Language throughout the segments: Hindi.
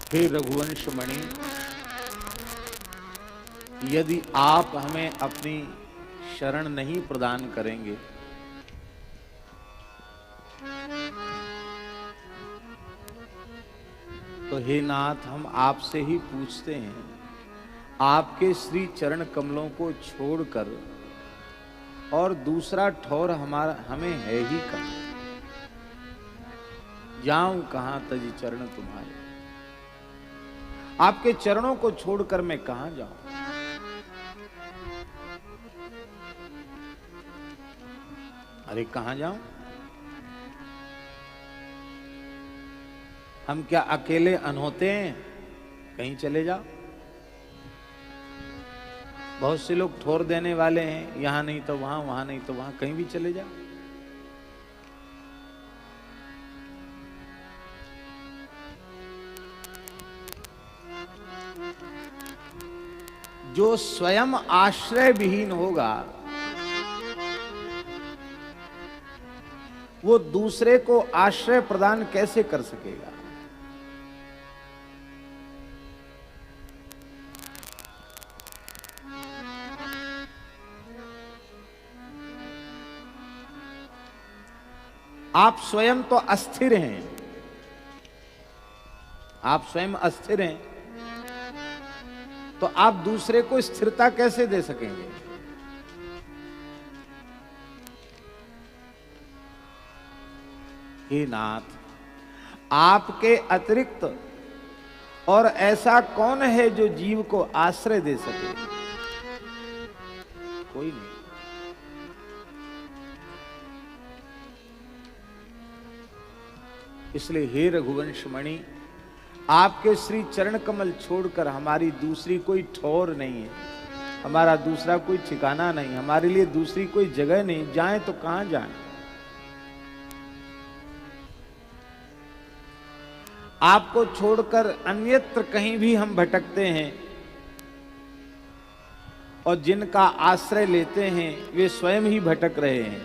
हे रघुवंश मणि, यदि आप हमें अपनी शरण नहीं प्रदान करेंगे तो हे नाथ, हम आपसे ही पूछते हैं, आपके श्री चरण कमलों को छोड़कर और दूसरा ठौर हमारा हमें है ही कहाँ। जाऊं कहां तज चरण तुम्हारे, आपके चरणों को छोड़कर मैं कहां जाऊं। अरे कहां जाऊं? हम क्या अकेले अनहोते हैं? कहीं चले जाओ। बहुत से लोग ठोर देने वाले हैं, यहां नहीं तो वहां, वहां नहीं तो वहां, कहीं भी चले जाओ। जो स्वयं आश्रय विहीन होगा वो दूसरे को आश्रय प्रदान कैसे कर सकेगा? आप स्वयं तो अस्थिर हैं, आप स्वयं अस्थिर हैं, तो आप दूसरे को स्थिरता कैसे दे सकेंगे? हे नाथ, आपके अतिरिक्त और ऐसा कौन है जो जीव को आश्रय दे सके? कोई नहीं। इसलिए हे रघुवंश मणि, आपके श्री चरण कमल छोड़कर हमारी दूसरी कोई ठौर नहीं है, हमारा दूसरा कोई ठिकाना नहीं, हमारे लिए दूसरी कोई जगह नहीं। जाएं तो कहां जाएं? आपको छोड़कर अन्यत्र कहीं भी हम भटकते हैं और जिनका आश्रय लेते हैं वे स्वयं ही भटक रहे हैं,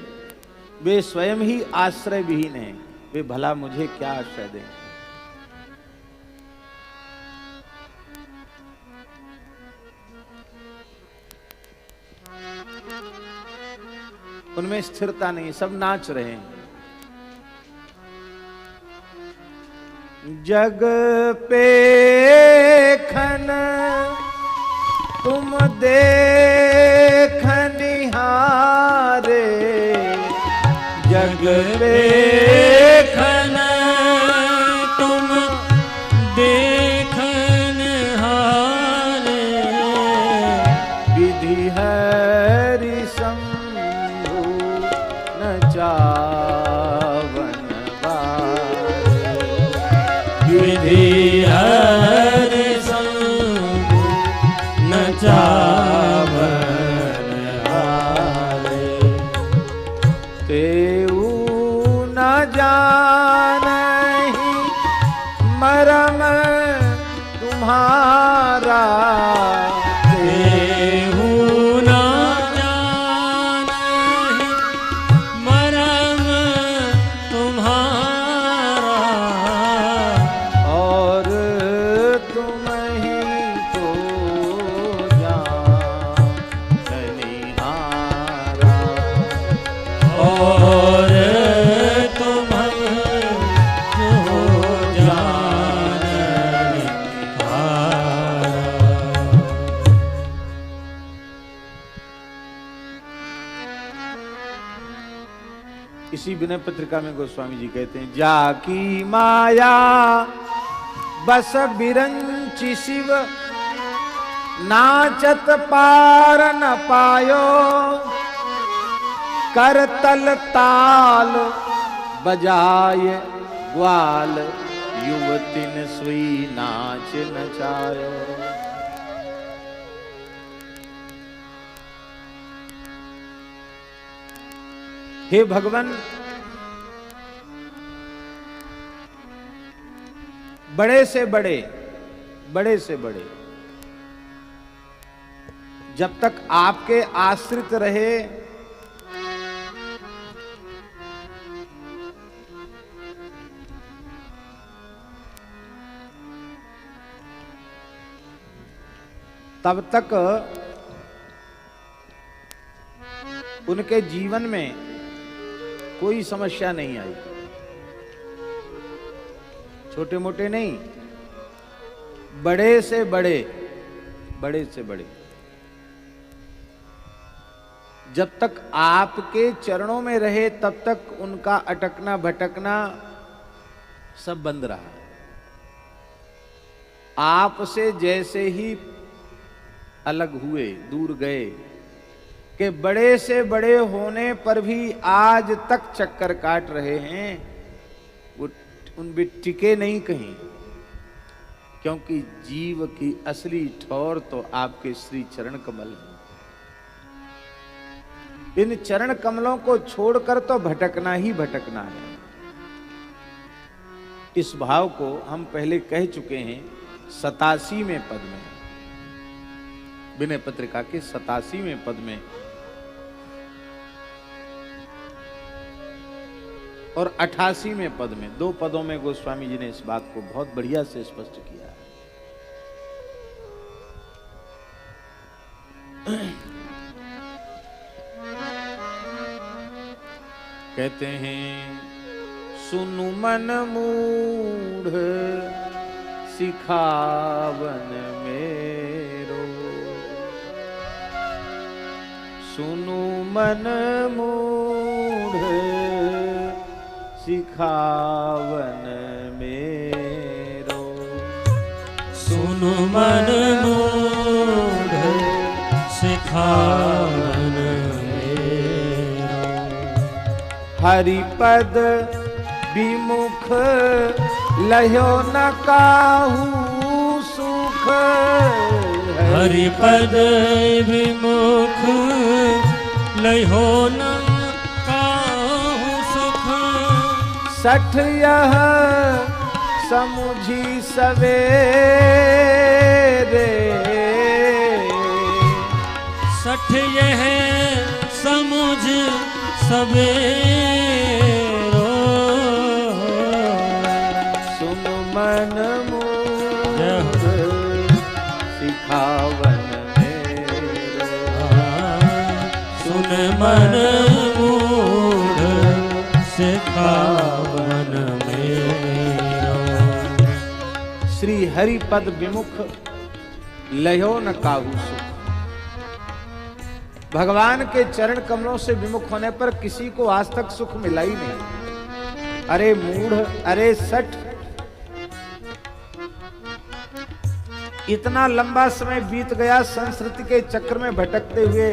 वे स्वयं ही आश्रय विहीन हैं। वे भला मुझे क्या आश्रय देंगे? उनमें स्थिरता नहीं, सब नाच रहे हैं। जग पे खन तुम देख निहारे, जग पे खन तुम देख निहारे, विधि हरि शंभु न चावन बारे, विधि हरि शंभु न चावन हारे, तेऊ न जानहि मरम तुम्हारा, तेहु न जानहि मरम तुम्हारा, और तुम ही को जाननिहारा। और तुम को जाननिहारा। इसी विनय पत्रिका में गोस्वामी जी कहते हैं, जाकी माया बस बिरंची शिव, नाचत पार न पायो, करतल ताल बजाय ग्वाल, युवतिन सुई नाच नचायो। हे भगवान, बड़े से बड़े, बड़े से बड़े जब तक आपके आश्रित रहे तब तक उनके जीवन में कोई समस्या नहीं आई, छोटे मोटे नहीं, बड़े से बड़े, बड़े से बड़े। जब तक आपके चरणों में रहे तब तक उनका अटकना भटकना सब बंद रहा। आपसे जैसे ही अलग हुए, दूर गए, कि बड़े से बड़े होने पर भी आज तक चक्कर काट रहे हैं, वो उन भी टिके नहीं कहीं, क्योंकि जीव की असली ठौर तो आपके श्री चरण कमल हैं। इन चरण कमलों को छोड़कर तो भटकना ही भटकना है। इस भाव को हम पहले कह चुके हैं 87वें पद में, विनय पत्रिका के 87वें पद में, और 88वें पद में। 2 पदों में गोस्वामी जी ने इस बात को बहुत बढ़िया से स्पष्ट किया है। कहते हैं, सुनु मन मूढ़ सिखावन मेरो, सुनु मन मूढ़ सिखावन मेरो, सुनु मन मूढ़ सिखावन मेरो, हरिपद विमुख लह्यो न काहू सुख, हरिपद विमुख लह्यो न काहू सुख, सठ यह समुझी सवेरे, सठ यह समुझ सवेरो, सुन मन मूढ़ सिखावन मेरो, सुन मन मूढ़ सिखावन मेरो, श्री हरि पद विमुख लयो न काहू सुख। भगवान के चरण कमलों से विमुख होने पर किसी को आज तक सुख मिला ही नहीं। अरे मूढ़, अरे सठ, इतना लंबा समय बीत गया संस्कृति के चक्र में भटकते हुए,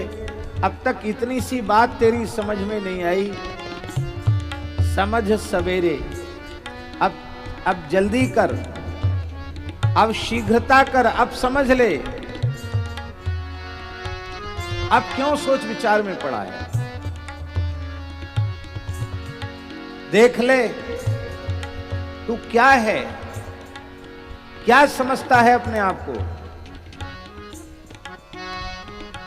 अब तक इतनी सी बात तेरी समझ में नहीं आई। समझ सवेरे, अब जल्दी कर, अब शीघ्रता कर, अब समझ ले, अब क्यों सोच विचार में पड़ा है। देख ले तू क्या है, क्या समझता है अपने आप को।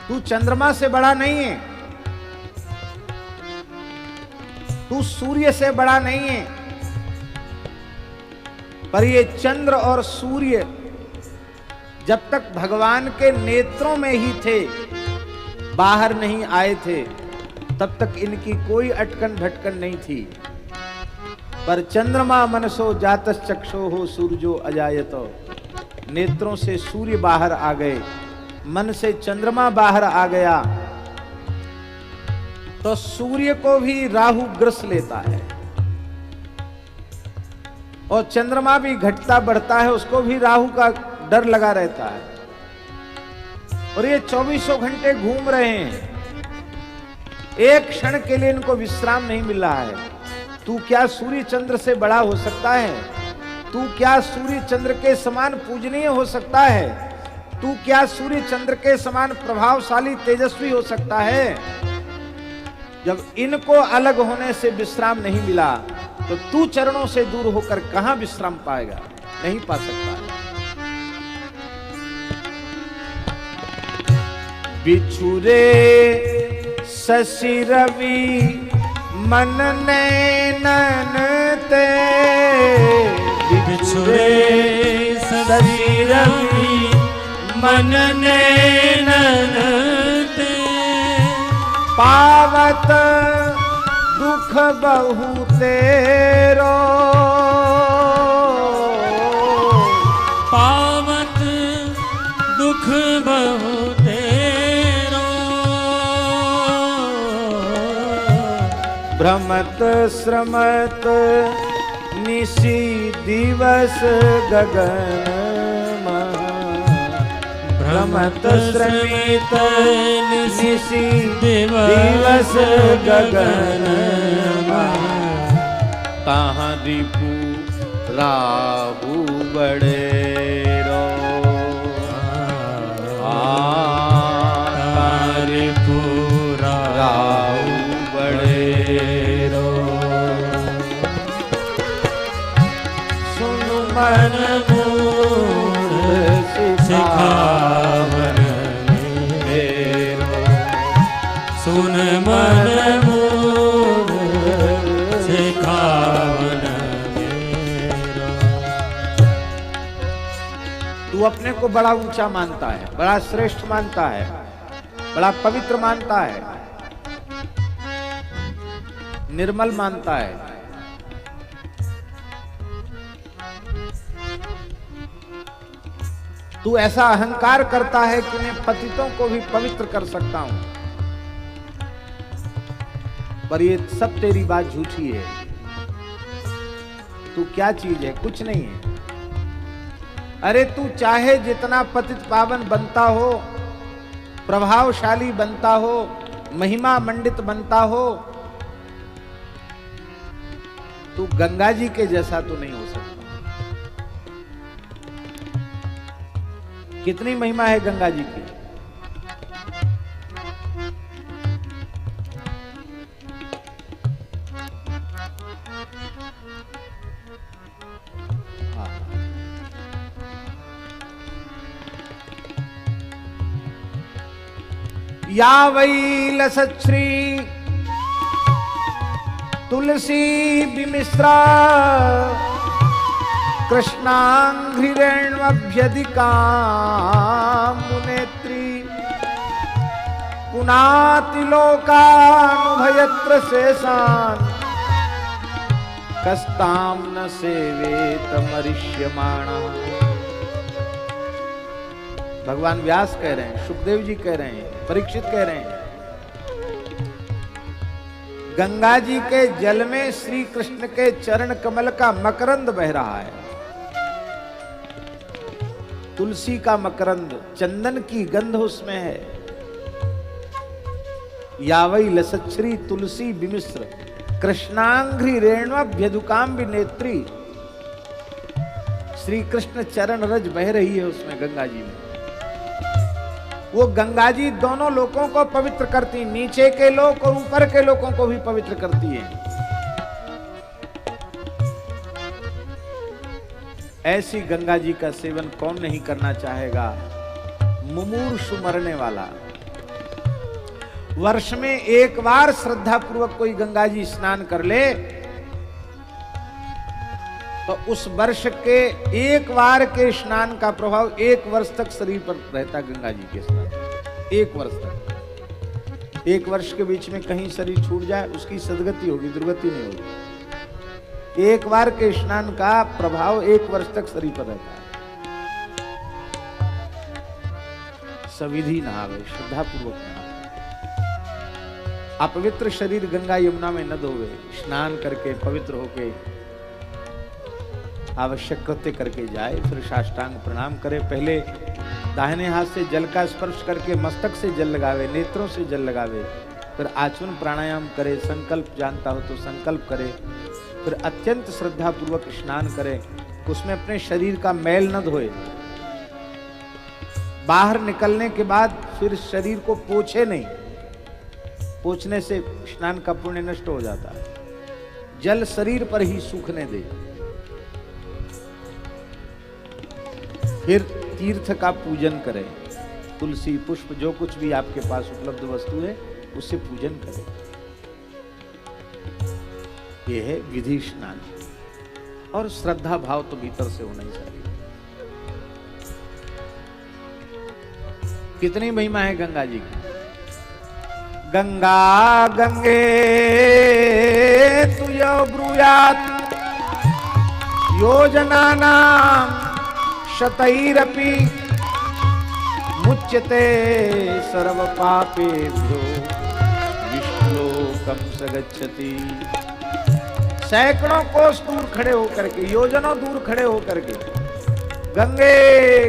तू चंद्रमा से बड़ा नहीं है, तू सूर्य से बड़ा नहीं है, पर ये चंद्र और सूर्य जब तक भगवान के नेत्रों में ही थे, बाहर नहीं आए थे, तब तक इनकी कोई अटकन भटकन नहीं थी। पर चंद्रमा मनसो जातस चक्षो हो सूरजो अजायतो, नेत्रों से सूर्य बाहर आ गए, मन से चंद्रमा बाहर आ गया, तो सूर्य को भी राहु ग्रस लेता है, और चंद्रमा भी घटता बढ़ता है, उसको भी राहु का डर लगा रहता है। और ये 24 घंटे घूम रहे हैं, एक क्षण के लिए इनको विश्राम नहीं मिल रहा है। तू क्या सूर्य चंद्र से बड़ा हो सकता है? तू क्या सूर्य चंद्र के समान पूजनीय हो सकता है? तू क्या सूर्य चंद्र के समान प्रभावशाली तेजस्वी हो सकता है? जब इनको अलग होने से विश्राम नहीं मिला, तो तू चरणों से दूर होकर कहां विश्राम पाएगा? नहीं पा सकता है। बिछुरे शशि रवि मन नैनन ते, बिछुरे शशि रवि मन नैनन ते पावत दुख बहु तेरो, पावत दुख बहु तेरो, भ्रमत श्रमत निशी दिवस गगन, भ्रमत श्रमित निशी दिवस गगन, ताहाँ रिपु राहु बड़ेरो, रिपु राहु बड़ेरो, सुन मन मूढ़ सिखावन मेरो, सुन मन मूढ़ सिखावन मेरो। तू अपने को बड़ा ऊंचा मानता है, बड़ा श्रेष्ठ मानता है, बड़ा पवित्र मानता है, निर्मल मानता है। तू ऐसा अहंकार करता है कि मैं पतितों को भी पवित्र कर सकता हूं, पर ये सब तेरी बात झूठी है। तू क्या चीज है? कुछ नहीं है। अरे तू चाहे जितना पतित पावन बनता हो, प्रभावशाली बनता हो, महिमा मंडित बनता हो, तू गंगा जी के जैसा तो नहीं हो सकता। कितनी महिमा है गंगा जी की। या वै लसच्छ्री तुलसी विमिश्रा कृष्णांघ्रिरेण्वभ्यधिकामुनेत्री पुनातिलोकानुभयत्र शेषान् कस्तां न सेवेत मरिष्यमाणः। भगवान व्यास कह रहे हैं, सुखदेव जी कह रहे हैं, परीक्षित कह रहे हैं, गंगा जी के जल में श्री कृष्ण के चरण कमल का मकरंद बह रहा है। तुलसी का मकरंद, चंदन की गंध उसमें है। यावई लसच्छ्री तुलसी विमिश्र कृष्णांघ्रि रेण्वभ्यधुकाम्बि नेत्री। श्री कृष्ण चरण रज बह रही है उसमें, गंगा जी में। वो गंगा जी दोनों लोगों को पवित्र करती, नीचे के लोग और ऊपर के लोगों को भी पवित्र करती है। ऐसी गंगा जी का सेवन कौन नहीं करना चाहेगा? मुमूर्षु मरने वाला। वर्ष में एक बार श्रद्धा पूर्वक कोई गंगा जी स्नान कर ले तो उस वर्ष के एक बार के स्नान का प्रभाव 1 वर्ष तक शरीर पर रहता। गंगा जी के स्नान 1 वर्ष तक। 1 वर्ष के बीच में कहीं शरीर छूट जाए उसकी सदगति होगी, दुर्गति नहीं होगी। 1 बार के स्नान का प्रभाव 1 वर्ष तक शरीर पर रहता है। सविधि नहावे, श्रद्धा पूर्वक नहावे। अपवित्र शरीर गंगा यमुना में न धोवे, स्नान करके पवित्र होके आवश्यक कृत्य करके जाए, फिर साष्टांग प्रणाम करे। पहले दाहिने हाथ से जल का स्पर्श करके मस्तक से जल लगावे, नेत्रों से जल लगावे, फिर आचमन प्राणायाम करे, संकल्प जानता हो तो संकल्प करे, फिर अत्यंत श्रद्धा पूर्वक स्नान करे। उसमें अपने शरीर का मैल न धोए। बाहर निकलने के बाद फिर शरीर को पोछे नहीं, पोछने से स्नान का पुण्य नष्ट हो जाता है। जल शरीर पर ही सूखने दे। फिर तीर्थ का पूजन करें, तुलसी पुष्प जो कुछ भी आपके पास उपलब्ध वस्तु है उससे पूजन करें। यह है विधि स्नान। और श्रद्धा भाव तो भीतर से होना ही चाहिए। कितनी महिमा है गंगा जी की। गंगा गंगे तुय ब्रूयात योजना नाम शतैरपि मुच्यते सर्व पापेभ्यो विष्णुलोकम स गच्छति। सैकड़ों कोस दूर खड़े होकर के, योजनों दूर खड़े होकर के गंगे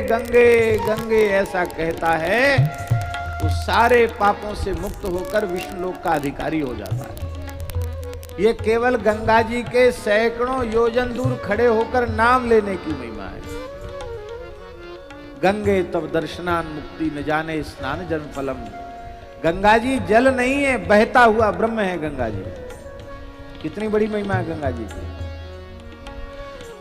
गंगे गंगे ऐसा कहता है, वो सारे पापों से मुक्त होकर विष्णुलोक का अधिकारी हो जाता है। ये केवल गंगा जी के सैकड़ों योजन दूर खड़े होकर नाम लेने की महिमा है। गंगे तब दर्शनान मुक्ति न जाने स्नान जन्म फलम। गंगा जी जल नहीं है, बहता हुआ ब्रह्म है गंगा जी। कितनी बड़ी महिमा है गंगा जी की।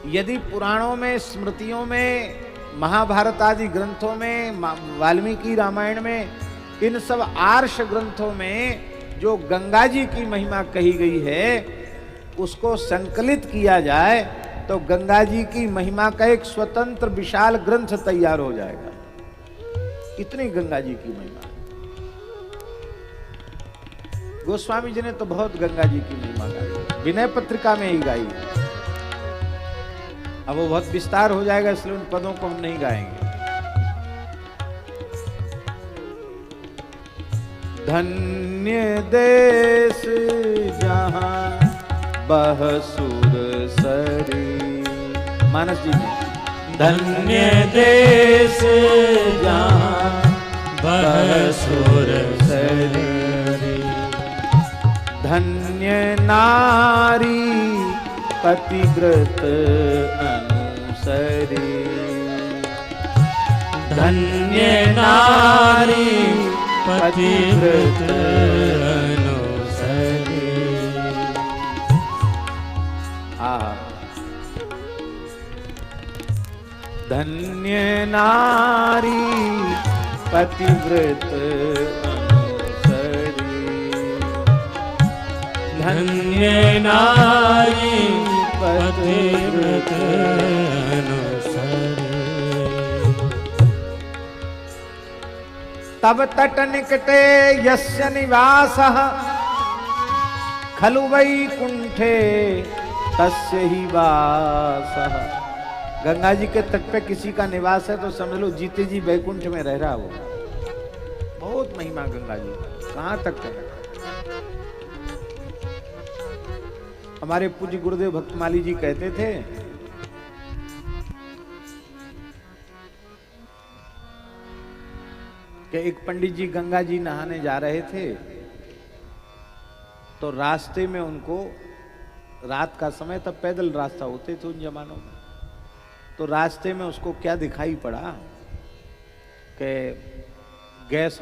यदि पुराणों में, स्मृतियों में, महाभारत आदि ग्रंथों में, वाल्मीकि रामायण में, इन सब आर्ष ग्रंथों में जो गंगा जी की महिमा कही गई है उसको संकलित किया जाए तो गंगा जी की महिमा का एक स्वतंत्र विशाल ग्रंथ तैयार हो जाएगा। इतनी गंगा जी की महिमा। गोस्वामी जी ने तो बहुत गंगा जी की महिमा गाई, विनय पत्रिका में ही गाई। अब वो बहुत विस्तार हो जाएगा इसलिए उन पदों को हम नहीं गाएंगे। धन्य देश जहां बह सुर सरी। मानस जी ने धन्य देश जहाँ बह सुर सरी। धन्य नारी पतिव्रत अनुसरी। धन्य नारी पतिव्रत अनुसरी। धन्य नारी पतिव्रत अनुसरी। धन्य नारी पतिव्रत अनुसरी। तब तट निकटे यस्य निवासः खलु वैकुंठे तस्य ही वासः। गंगा जी के तट पे किसी का निवास है तो समझ लो जीते जी वैकुंठ में रह रहा वो। बहुत महिमा गंगा जी, कहां तक है। हमारे पूज्य गुरुदेव भक्तमाली जी कहते थे कि एक पंडित जी गंगा जी नहाने जा रहे थे तो रास्ते में उनको, रात का समय, तब पैदल रास्ता होते थे उन जमानों में, तो रास्ते में उसको क्या दिखाई पड़ा कि गैस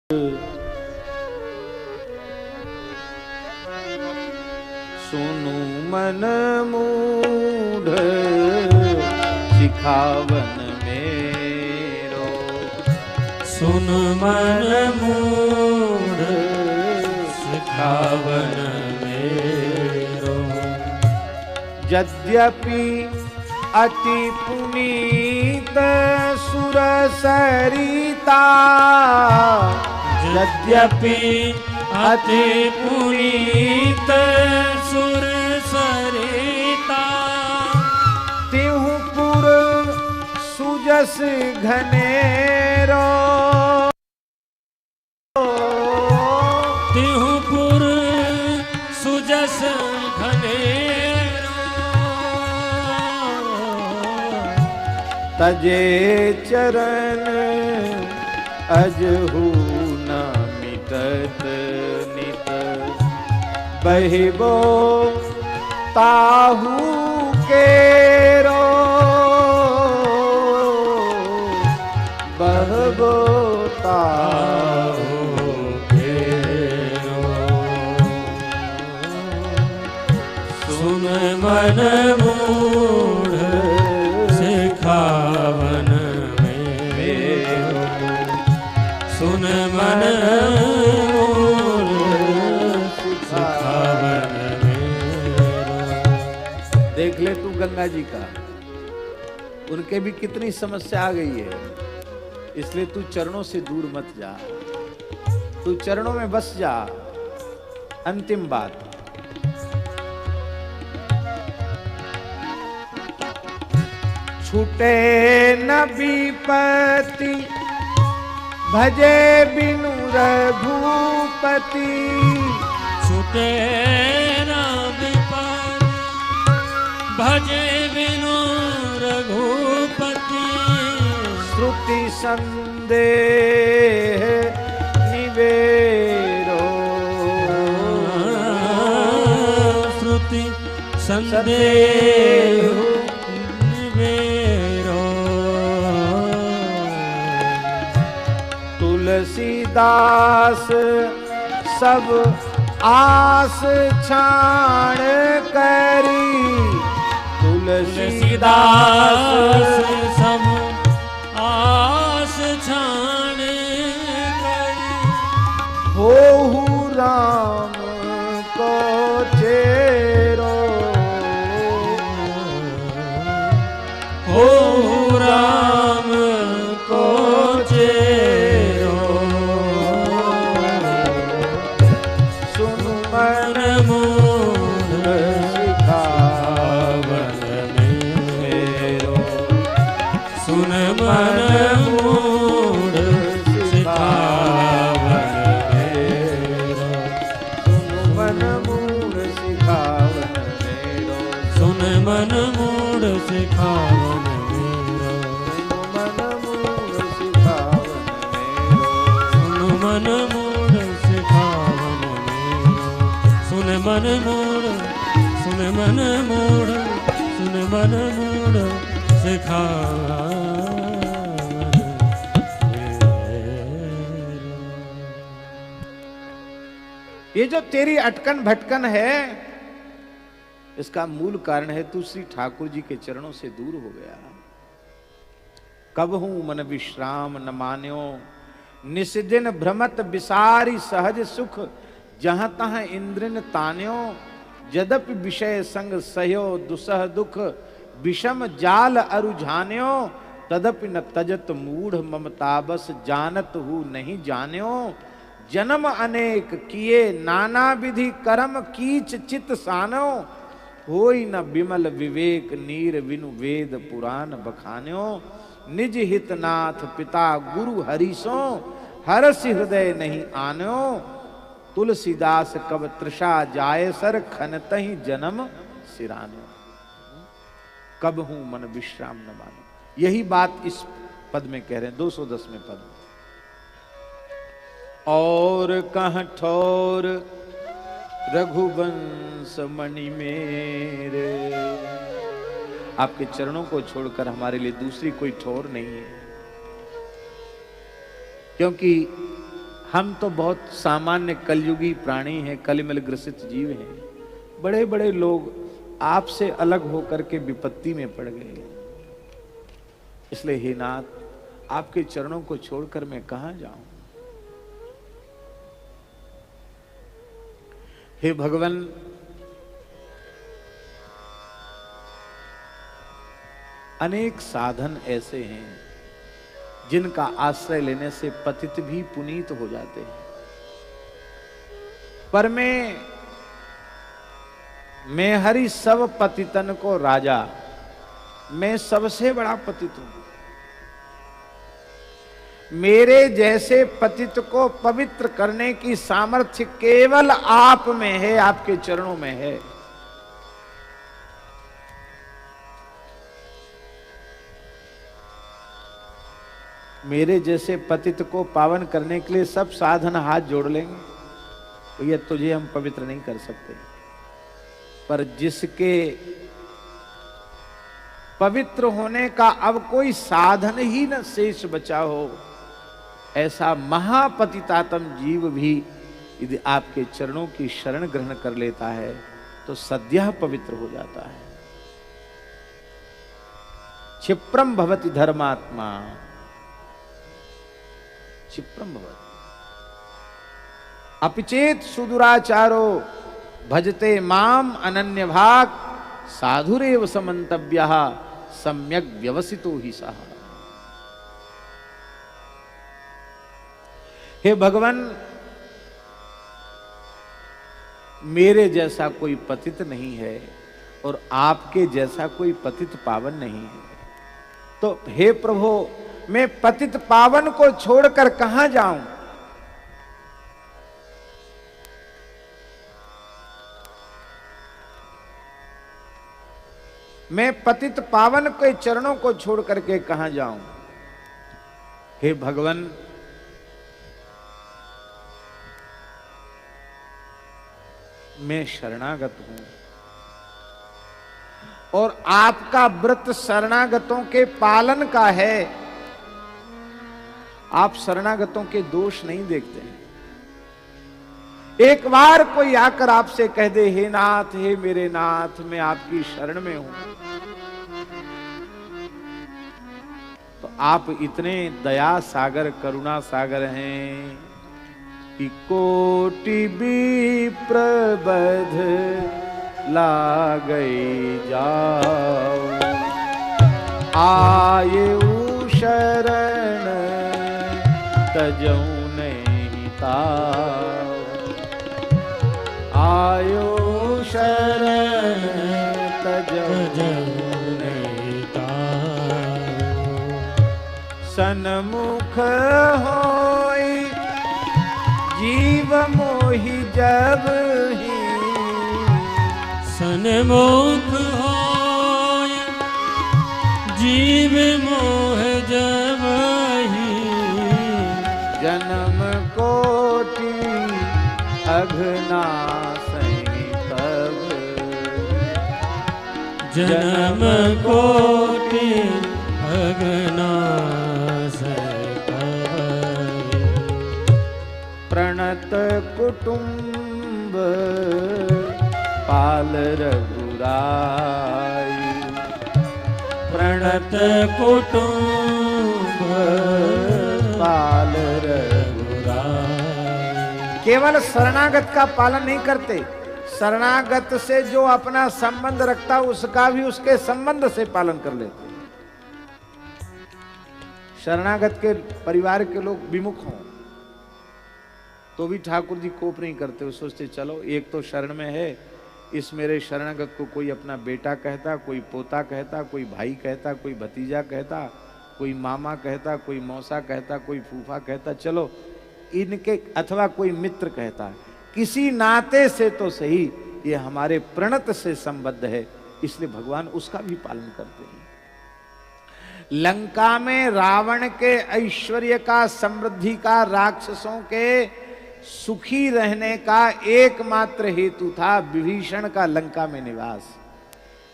सुनु मन मूढ़ सिखावन मेरो, सुन मन मूढ़ सिखावन मेरो। यद्यपि अति पुनीत सुर सरिता, यद्यपि अति पुनीत सुर सरिता, तिहु पुर सुजस घनेरो, तिहु पुर सुजस घनेरो। तजे चरण अजहू न मिटत नित, बहिबो ताहू केरो, बहबो ताहू केरो। सुन मन मूढ़ सिखावन मेरो, सुन मन मूढ़ सिखावन मेरो। देख ले तू गंगा जी का, उनके भी कितनी समस्या आ गई है, इसलिए तू चरणों से दूर मत जा, तू चरणों में बस जा। अंतिम बात, छूटे न विपत्ति भजे बिनु रघुपति, छूटे न विपत्ति भजे बिनु रघुपति, श्रुति संदेह निवेरो, श्रुति संदेह निवेरो। तुलसीदास सब आस छाण करी, तुलसीदास सब आस छाण करी, होहु राम को चेरो, होहु राम को चेरो। सुनु मन मूढ़ सिखावन मेरो, सुन मन मूढ़ सिखावन मेरो, सुनु मन मूढ़ सिखावन मेरो, सुन मन मूढ़ सिखावन मेरो, सुनु मन मूढ़ सिखावन मेरो, सुन मन मूढ़, सुन मन मूढ़, सुन मन मूढ़ सिखावन मेरो। ये जो तेरी अटकन भटकन है, इसका मूल कारण है तू श्री ठाकुर जी के चरणों से दूर हो गया। कब हूं मन विश्राम न मान्यो, निस्दिन भ्रमत विसारी सहज सुख, जहां तहां इंद्रिन तान्यो, यद्यपि विषय संग सहयो दुसह दुख, विषम जाल अरुझान्यो, तदपि न तजत मूढ़ ममताबस, जानत हूँ नहीं जान्यो, जन्म अनेक किए नाना विधि कर्म कीच चित सानो, होई न बिमल विवेक नीर विनु वेद पुराण बखान्यो, निज हितनाथ पिता गुरु हरिसो, हरस हृदय नहीं आन्यो, तुलसीदास कब तृषा जाय सर, खनतहि जन्म सिरानो। कब हूं मन विश्राम न मानो, यही बात इस पद में कह रहे हैं, 210वें पद में। और कह ठोर रघुवंश मणि मेरे, आपके चरणों को छोड़कर हमारे लिए दूसरी कोई ठोर नहीं है, क्योंकि हम तो बहुत सामान्य कलयुगी प्राणी हैं, कलिमल ग्रसित जीव हैं। बड़े बड़े लोग आपसे अलग होकर के विपत्ति में पड़ गए। इसलिए हे नाथ, आपके चरणों को छोड़कर मैं कहां जाऊं। हे भगवान, अनेक साधन ऐसे हैं जिनका आश्रय लेने से पतित भी पुनीत हो जाते हैं, पर मैं हरि सब पतितन को राजा, मैं सबसे बड़ा पतित हूं। मेरे जैसे पतित को पवित्र करने की सामर्थ्य केवल आप में है, आपके चरणों में है। मेरे जैसे पतित को पावन करने के लिए सब साधन हाथ जोड़ लेंगे तो ये तुझे हम पवित्र नहीं कर सकते, पर जिसके पवित्र होने का अब कोई साधन ही न शेष बचा हो, ऐसा महापतितात्म जीव भी यदि आपके चरणों की शरण ग्रहण कर लेता है तो सद्यः पवित्र हो जाता है। क्षिप्रम भवति धर्मात्मा, क्षिप्रम भवति अपिचेत सुदुराचारो भजते माम अनन्य भाग साधुरेव समन्तव्यः सम्यक व्यवसितो ही सः। हे भगवान, मेरे जैसा कोई पतित नहीं है और आपके जैसा कोई पतित पावन नहीं है, तो हे प्रभु, मैं पतित पावन को छोड़कर कहां जाऊं। मैं पतित पावन के चरणों को छोड़ करके कहां जाऊं। हे भगवान, मैं शरणागत हूं और आपका व्रत शरणागतों के पालन का है। आप शरणागतों के दोष नहीं देखते हैं। एक बार कोई आकर आपसे कह दे, हे नाथ, हे मेरे नाथ, मैं आपकी शरण में हूं, तो आप इतने दया सागर, करुणा सागर हैं कि कोटि विप्र बध लागई जाओ, आये शरण तजऊ नहीं ताओ, आयो शरण तजऊ नहीं ताओ, सन्मुख होई जीव मोहि जब ही, सन्मुख होय जीव मोह जब ही, जन्म कोटि अघनासई तब, जन्म कोटि अघनासई तब, प्रणत कुटुंब पाल रघुराई, प्रणत कुटुंब पाल रघुराई। केवल शरणागत का पालन नहीं करते, शरणागत से जो अपना संबंध रखता उसका भी उसके संबंध से पालन कर लेते। शरणागत के परिवार के लोग विमुख हों तो भी ठाकुर जी कोप नहीं करते। वो सोचते चलो एक तो शरण में है, इस मेरे शरणागत को कोई अपना बेटा कहता, कोई पोता कहता, कोई भाई कहता, कोई भतीजा कहता, कोई मामा कहता, कोई मौसा कहता, कोई फूफा कहता, चलो इनके, अथवा कोई मित्र कहता, किसी नाते से तो सही ये हमारे प्रणत से संबद्ध है, इसलिए भगवान उसका भी पालन करते हैं। लंका में रावण के ऐश्वर्य का, समृद्धि का, राक्षसों के सुखी रहने का एकमात्र हेतु था विभीषण का लंका में निवास।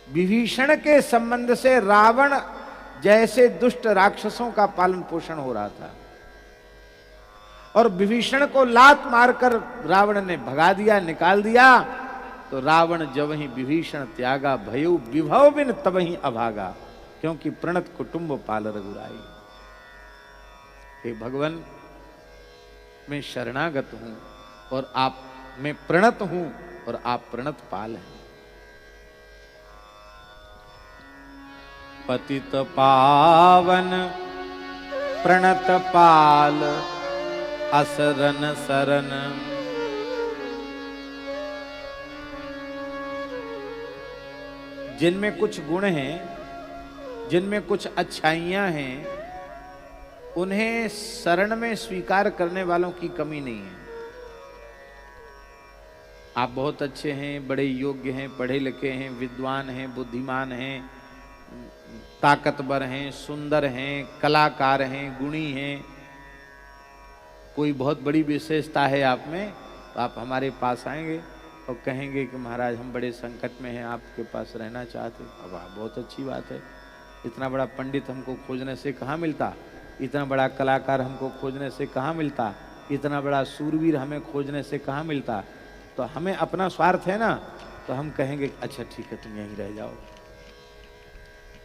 विभीषण के संबंध से रावण जैसे दुष्ट राक्षसों का पालन पोषण हो रहा था। और विभीषण को लात मारकर रावण ने भगा दिया, निकाल दिया। तो रावण जब ही विभीषण त्यागा, भयउ विभव बिन तब ही अभागा, क्योंकि प्रणत कुटुंब पाल रघुराई। हे भगवान, मैं शरणागत हूं और आप, मैं प्रणत हूं और आप प्रणत पाल हैं। पतित पावन प्रणत पाल असरन सरन। जिनमें कुछ गुण हैं, जिनमें कुछ अच्छाइयां हैं, उन्हें शरण में स्वीकार करने वालों की कमी नहीं है। आप बहुत अच्छे हैं, बड़े योग्य हैं, पढ़े लिखे हैं, विद्वान हैं, बुद्धिमान हैं, ताकतवर हैं, सुंदर हैं, कलाकार हैं, गुणी हैं, कोई बहुत बड़ी विशेषता है आप में, तो आप हमारे पास आएंगे और कहेंगे कि महाराज हम बड़े संकट में हैं, आपके पास रहना चाहते। अब आप, बहुत अच्छी बात है। इतना बड़ा पंडित हमको खोजने से कहाँ मिलता, इतना बड़ा कलाकार हमको खोजने से कहाँ मिलता, इतना बड़ा सूरवीर हमें खोजने से कहाँ मिलता। तो हमें अपना स्वार्थ है ना, तो हम कहेंगे अच्छा ठीक है तुम यहीं रह जाओ।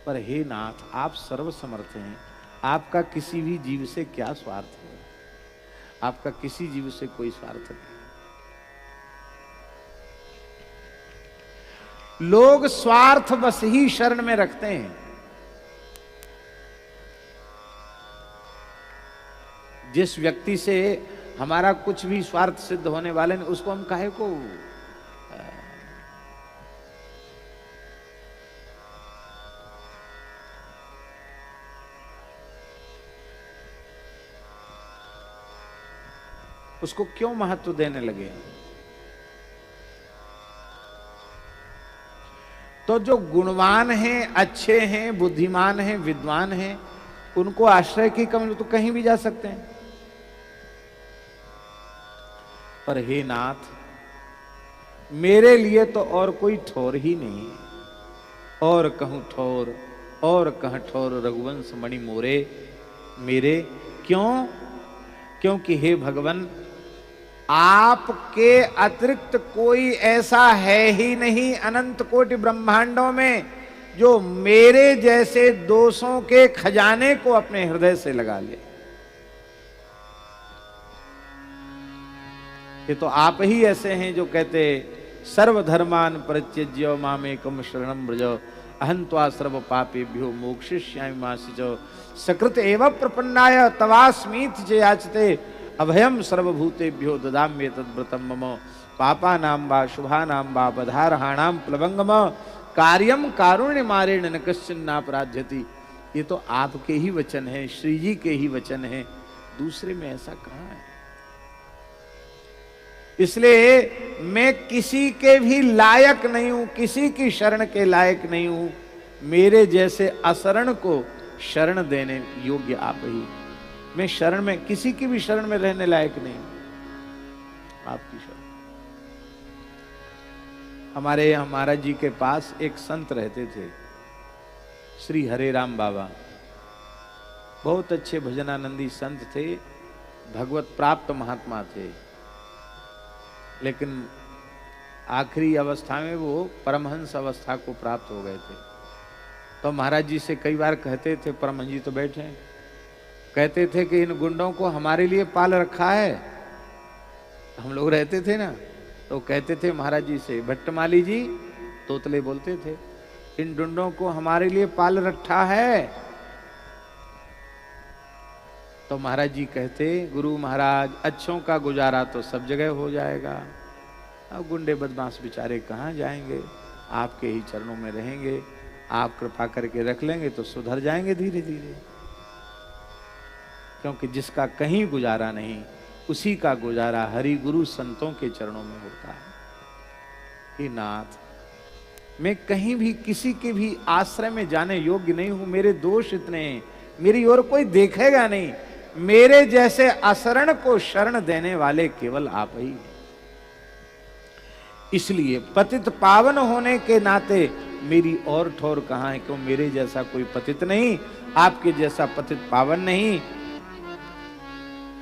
पर हे नाथ, आप सर्वसमर्थ हैं, आपका किसी भी जीव से क्या स्वार्थ है? आपका किसी जीव से कोई स्वार्थ नहीं। लोग स्वार्थ बस ही शरण में रखते हैं। जिस व्यक्ति से हमारा कुछ भी स्वार्थ सिद्ध होने वाले नहीं, उसको हम काहे को उसको क्यों महत्व देने लगे? तो जो गुणवान हैं, अच्छे हैं, बुद्धिमान हैं, विद्वान हैं, उनको आश्रय की कमी, तो कहीं भी जा सकते हैं। पर हे नाथ, मेरे लिए तो और कोई ठोर ही नहीं है। और कहूं ठोर, और कह ठोर रघुवंश मणि मोरे मेरे। क्यों? क्योंकि हे भगवान, आपके अतिरिक्त कोई ऐसा है ही नहीं अनंत कोटि ब्रह्मांडों में जो मेरे जैसे दोषों के खजाने को अपने हृदय से लगा ले। ये तो आप ही ऐसे हैं जो कहते सर्वधर्मान परित्यज्य मामेकम शरणं व्रज अहं त्वा सर्व पापेभ्यो मोक्षयिष्यामि मा शुचौ सकृत एव प्रपन्नाय तवास्मीति च याचते अभयम सर्वभूतेभ्यो ददाम्येतद्व्रतं मम पापानां वा शुभानां वा बधारहाणां प्लवंगम कार्यम कारुण्य मारेण न कश्चिन् नापराध्यति। ये तो आपके ही वचन हैं, श्री जी के ही वचन हैं, दूसरे में ऐसा कहाँ है? इसलिए मैं किसी के भी लायक नहीं हूं, किसी की शरण के लायक नहीं हूं। मेरे जैसे अशरण को शरण देने योग्य आप ही। मैं शरण में, किसी की भी शरण में रहने लायक नहीं हूं, आपकी शरण। हमारे यहाँ महाराज जी के पास एक संत रहते थे, श्री हरे राम बाबा। बहुत अच्छे भजनानंदी संत थे, भगवत प्राप्त महात्मा थे, लेकिन आखिरी अवस्था में वो परमहंस अवस्था को प्राप्त हो गए थे। तो महाराज जी से कई बार कहते थे, परमहंस जी तो बैठे हैं, कहते थे कि इन गुंडों को हमारे लिए पाल रखा है। हम लोग रहते थे ना, तो कहते थे महाराज जी से, भट्टमाली जी, तोतले बोलते थे, इन गुंडों को हमारे लिए पाल रखा है। तो महाराज जी कहते, गुरु महाराज, अच्छों का गुजारा तो सब जगह हो जाएगा, अब गुंडे बदमाश बेचारे कहाँ जाएंगे, आपके ही चरणों में रहेंगे, आप कृपा करके रख लेंगे तो सुधर जाएंगे धीरे धीरे। क्योंकि जिसका कहीं गुजारा नहीं, उसी का गुजारा हरि गुरु संतों के चरणों में होता है। हे नाथ, मैं कहीं भी किसी के भी आश्रय में जाने योग्य नहीं हूं, मेरे दोष इतने हैं, मेरी ओर कोई देखेगा नहीं। मेरे जैसे अशरण को शरण देने वाले केवल आप ही हैं। इसलिए पतित पावन होने के नाते मेरी और ठौर कहां है? क्यों मेरे जैसा कोई पतित नहीं, आपके जैसा पतित पावन नहीं।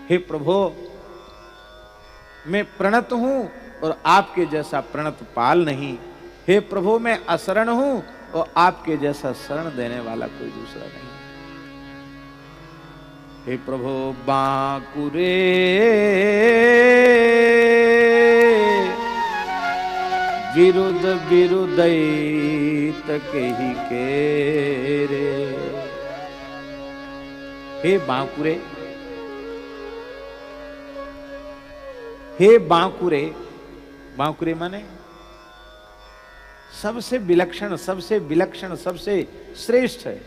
हे प्रभु, मैं प्रणत हूं और आपके जैसा प्रणत पाल नहीं। हे प्रभु मैं अशरण हूं और आपके जैसा शरण देने वाला कोई दूसरा नहीं। हे प्रभु बांकुरे विरुद्ध विरुदैत कही के रे। हे बांकुरे, हे बांकुरे, बांकुरे माने सबसे विलक्षण, सबसे विलक्षण, सबसे श्रेष्ठ है।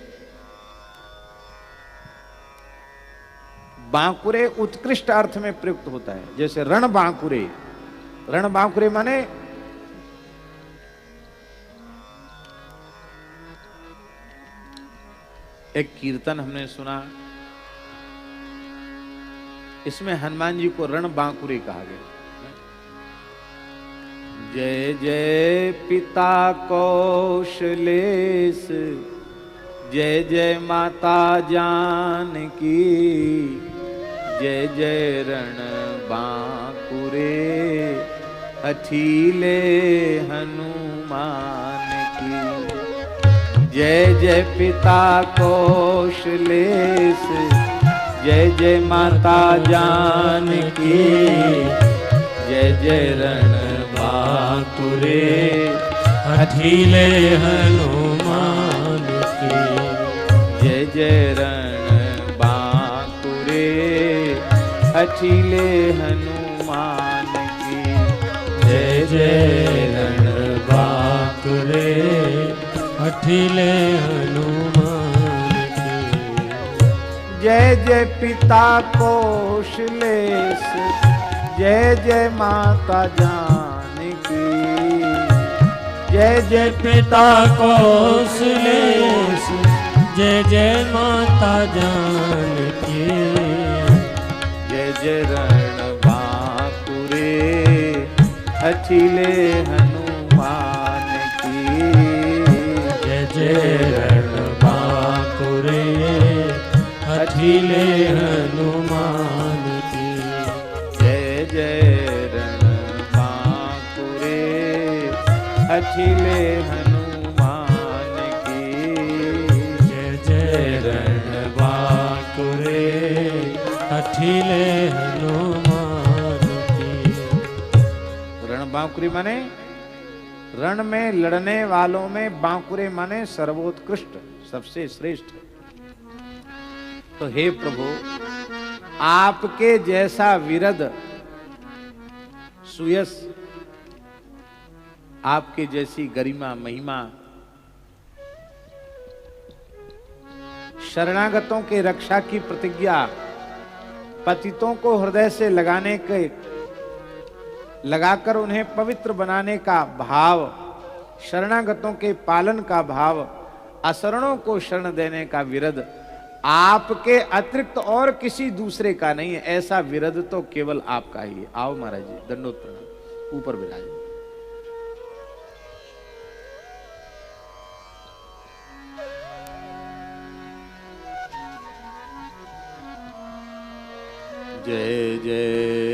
बांकुरे उत्कृष्ट अर्थ में प्रयुक्त होता है, जैसे रण बांकुरे। रण बांकुरे माने एक कीर्तन हमने सुना, इसमें हनुमान जी को रण बांकुरे कहा गया। जय जय पिता कौशलेश, जय जय माता जानकी, जय जय रण बांकुरे हठीले हनुमान की। जय जय पिता कौशलेश, जय जय माता जानकी, जय जय रण बांकुरे हठीले हनुमान की। जय जय रण बांकुरे हठीले हनुमान की। जय जय रण बांकुरे हठीले हनुमान की। जय जय पिता कौशलेश, जय जय माता जानकी, जय जय पिता कौशलेश, जय जय माता जानकी। जय जय रण बांकुरे हठीले हनुमान की। जय जय रण बांकुरे हठीले हनुमान की। जय जय रण बांकुरे हठीले हनुमान की। जय जय रण बांकुरे हठीले हनुमान की। रण बांकुरे माने रण में लड़ने वालों में बांकुरे माने सर्वोत्कृष्ट, सबसे श्रेष्ठ। तो हे प्रभु आपके जैसा विरद सुयस, आपके जैसी गरिमा महिमा, शरणागतों के रक्षा की प्रतिज्ञा, पतितों को हृदय से लगाकर उन्हें पवित्र बनाने का भाव, शरणागतों के पालन का भाव, अशरणों को शरण देने का विरद आपके अतिरिक्त और किसी दूसरे का नहीं है। ऐसा विरद तो केवल आपका ही है। आओ महाराज जी, दंडोत प्रणाम, ऊपर विराज। जय जय